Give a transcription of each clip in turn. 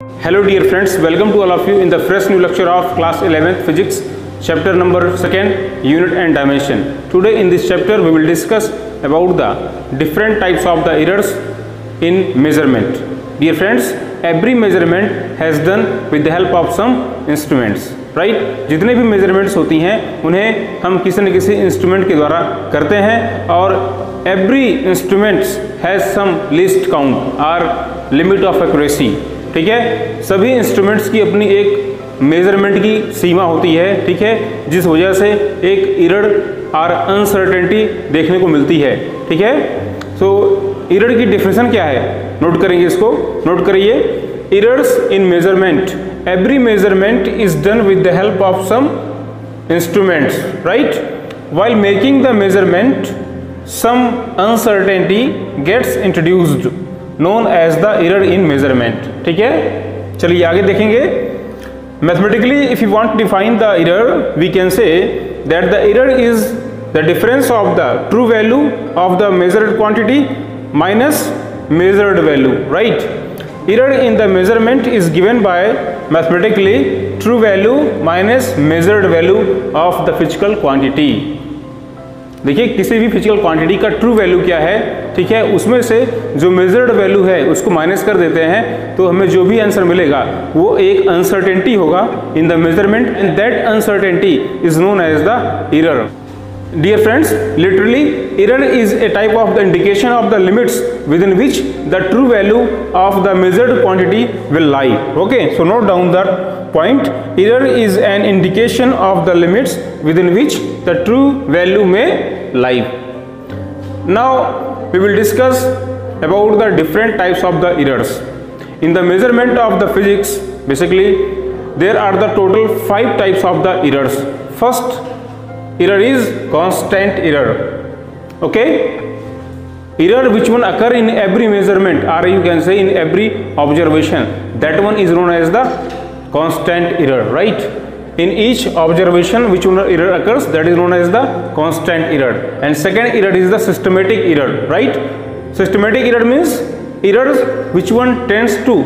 Hello dear friends, welcome to all of you in the fresh new lecture of class 11th physics, chapter number 2nd, unit and dimension. Today in this chapter we will discuss about the different types of the errors in measurement. Dear friends, every measurement has done with the help of some instruments, right? जितने भी measurements होती हैं उन्हें हम किसी न किसी instrument के द्वारा करते हैं और every instruments has some least count or limit of accuracy. ठीक है, सभी इंस्ट्रूमेंट्स की अपनी एक मेजरमेंट की सीमा होती है, ठीक है, जिस वजह से एक एरर और अनसर्टेनिटी देखने को मिलती है, ठीक है। सो एरर की डेफिनेशन क्या है, नोट करेंगे इसको, नोट करिए। Errors in measurement, every measurement is done with the help of some instruments, right? While making the measurement some uncertainty gets introduced known as the error in measurement. ठीक है, चलिए आगे देखेंगे। Mathematically, if you want to define the error, we can say that the error is the difference of the true value of the measured quantity minus measured value, right? Error in the measurement is given by mathematically true value minus measured value of the physical quantity. देखिए, किसी भी physical quantity का true value क्या है, ठीक है, उसमें से जो मेजर्ड वैल्यू है उसको माइनस कर देते हैं तो हमें जो भी आंसर मिलेगा वो एक अनसर्टेनिटी होगा in the measurement and that uncertainty is known as the error. Dear friends, literally error is a type of the indication of the limits within which the true value of the measured quantity will lie. Okay, so note down that point. Error is an indication of the limits within which the true value may lie. Now we will discuss about the different types of the errors in the measurement of the physics. Basically there are the total 5 types of the errors. First error is constant error. Okay, error which one occur in every measurement or you can say in every observation, that one is known as the constant error, right? In each observation which one error occurs, that is known as the constant error. And second error is the systematic error, right? Systematic error means errors which one tends to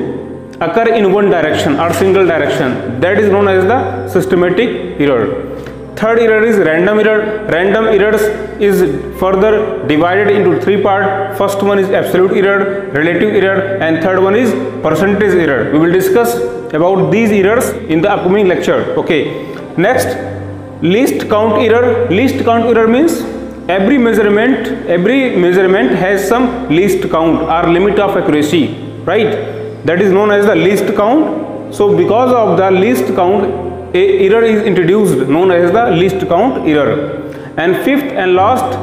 occur in one direction or single direction, that is known as the systematic error. Third error is random error. Random errors is further divided into 3 parts. First one is absolute error, relative error, and third one is percentage error. We will discuss about these errors in the upcoming lecture. Okay. Next, least count error. Least count error means every measurement has some least count or limit of accuracy, right? That is known as the least count. So because of the least count, a error is introduced known as the least count error. And fifth and last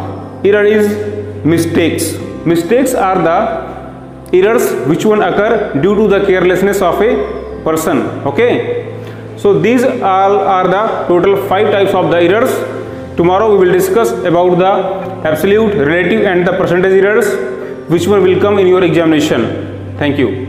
error is mistakes. Mistakes are the errors which one occur due to the carelessness of a person. Okay, so these all are the total 5 types of the errors. Tomorrow we will discuss about the absolute, relative and the percentage errors which one will come in your examination. Thank you.